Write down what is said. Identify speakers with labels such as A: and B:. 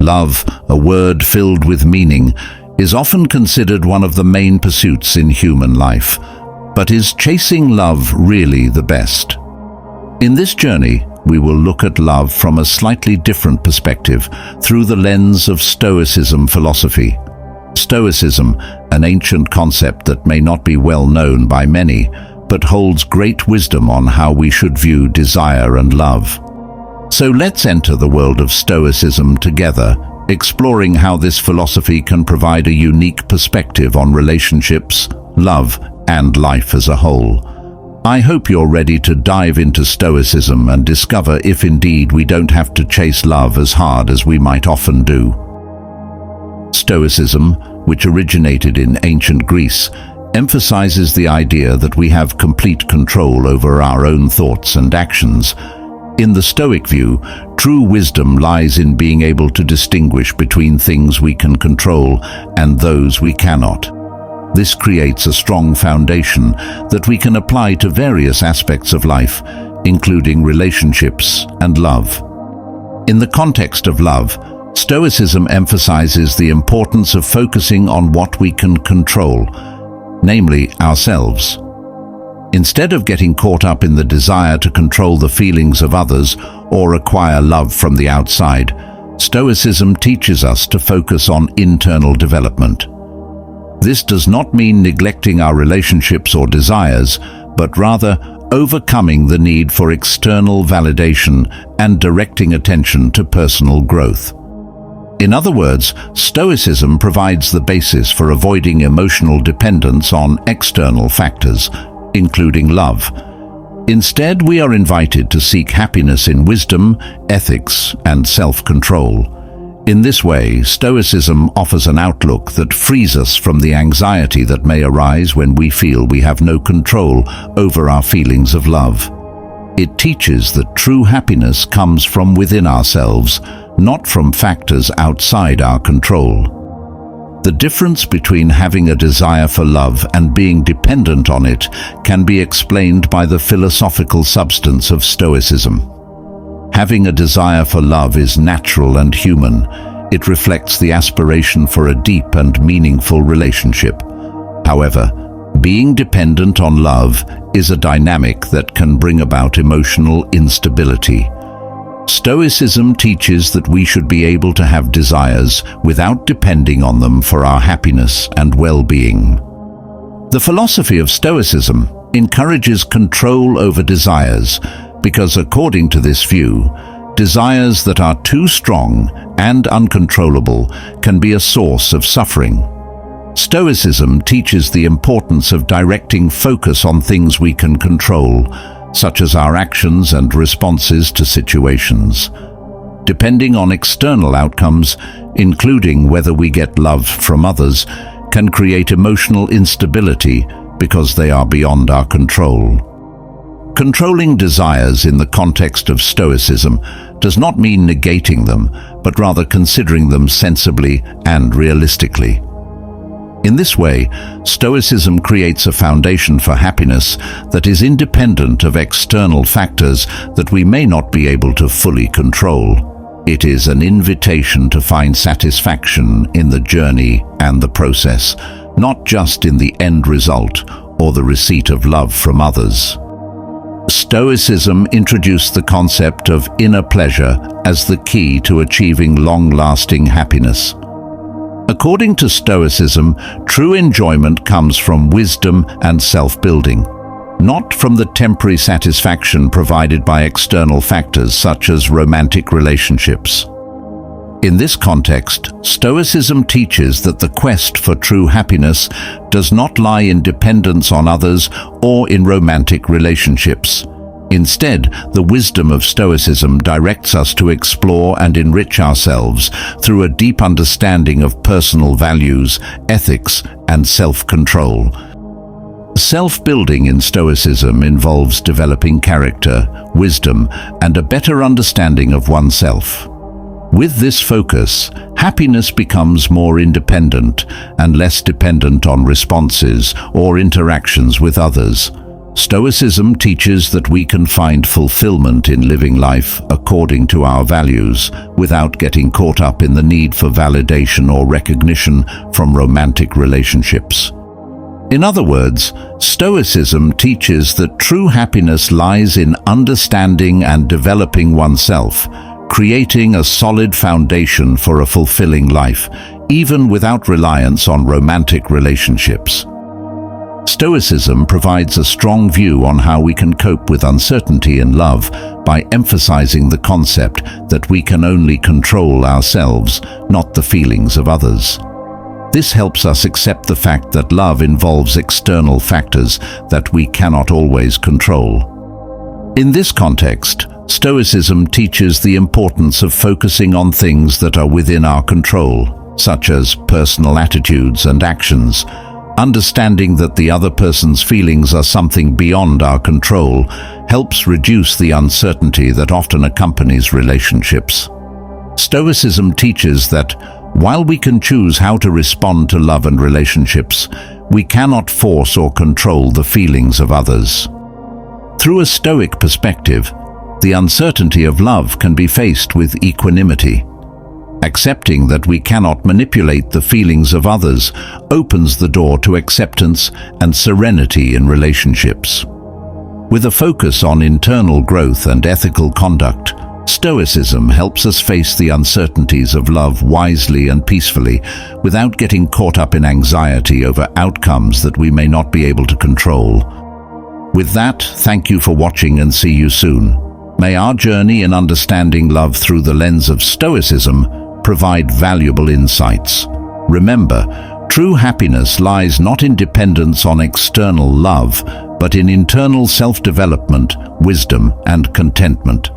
A: Love, a word filled with meaning, is often considered one of the main pursuits in human life. But is chasing love really the best? In this journey, we will look at love from a slightly different perspective, through the lens of Stoicism philosophy. Stoicism, an ancient concept that may not be well known by many, but holds great wisdom on how we should view desire and love. So let's enter the world of Stoicism together, exploring how this philosophy can provide a unique perspective on relationships, love, and life as a whole. I hope you're ready to dive into Stoicism and discover if indeed we don't have to chase love as hard as we might often do. Stoicism, which originated in ancient Greece, emphasizes the idea that we have complete control over our own thoughts and actions. In the Stoic view, true wisdom lies in being able to distinguish between things we can control and those we cannot. This creates a strong foundation that we can apply to various aspects of life, including relationships and love. In the context of love, Stoicism emphasizes the importance of focusing on what we can control, namely ourselves. Instead of getting caught up in the desire to control the feelings of others or acquire love from the outside, Stoicism teaches us to focus on internal development. This does not mean neglecting our relationships or desires, but rather overcoming the need for external validation and directing attention to personal growth. In other words, Stoicism provides the basis for avoiding emotional dependence on external factors, including love. Instead, we are invited to seek happiness in wisdom, ethics, and self-control. In this way, Stoicism offers an outlook that frees us from the anxiety that may arise when we feel we have no control over our feelings of love. It teaches that true happiness comes from within ourselves, not from factors outside our control. The difference between having a desire for love and being dependent on it can be explained by the philosophical substance of Stoicism. Having a desire for love is natural and human. It reflects the aspiration for a deep and meaningful relationship. However, being dependent on love is a dynamic that can bring about emotional instability. Stoicism teaches that we should be able to have desires without depending on them for our happiness and well-being. The philosophy of Stoicism encourages control over desires, because according to this view, desires that are too strong and uncontrollable can be a source of suffering. Stoicism teaches the importance of directing focus on things we can control, such as our actions and responses to situations. Depending on external outcomes, including whether we get love from others, can create emotional instability because they are beyond our control. Controlling desires in the context of Stoicism does not mean negating them, but rather considering them sensibly and realistically. In this way, Stoicism creates a foundation for happiness that is independent of external factors that we may not be able to fully control. It is an invitation to find satisfaction in the journey and the process, not just in the end result or the receipt of love from others. Stoicism introduced the concept of inner pleasure as the key to achieving long-lasting happiness. According to Stoicism, true enjoyment comes from wisdom and self-building, not from the temporary satisfaction provided by external factors such as romantic relationships. In this context, Stoicism teaches that the quest for true happiness does not lie in dependence on others or in romantic relationships. Instead, the wisdom of Stoicism directs us to explore and enrich ourselves through a deep understanding of personal values, ethics, and self-control. Self-building in Stoicism involves developing character, wisdom, and a better understanding of oneself. With this focus, happiness becomes more independent and less dependent on responses or interactions with others. Stoicism teaches that we can find fulfillment in living life according to our values, without getting caught up in the need for validation or recognition from romantic relationships. In other words, Stoicism teaches that true happiness lies in understanding and developing oneself, creating a solid foundation for a fulfilling life, even without reliance on romantic relationships. Stoicism provides a strong view on how we can cope with uncertainty in love by emphasizing the concept that we can only control ourselves, not the feelings of others. This helps us accept the fact that love involves external factors that we cannot always control. In this context, Stoicism teaches the importance of focusing on things that are within our control, such as personal attitudes and actions. Understanding that the other person's feelings are something beyond our control helps reduce the uncertainty that often accompanies relationships. Stoicism teaches that while we can choose how to respond to love and relationships, we cannot force or control the feelings of others. Through a Stoic perspective, the uncertainty of love can be faced with equanimity. Accepting that we cannot manipulate the feelings of others opens the door to acceptance and serenity in relationships. With a focus on internal growth and ethical conduct, Stoicism helps us face the uncertainties of love wisely and peacefully, without getting caught up in anxiety over outcomes that we may not be able to control. With that, thank you for watching and see you soon. May our journey in understanding love through the lens of Stoicism provide valuable insights. Remember, true happiness lies not in dependence on external love, but in internal self-development, wisdom, and contentment.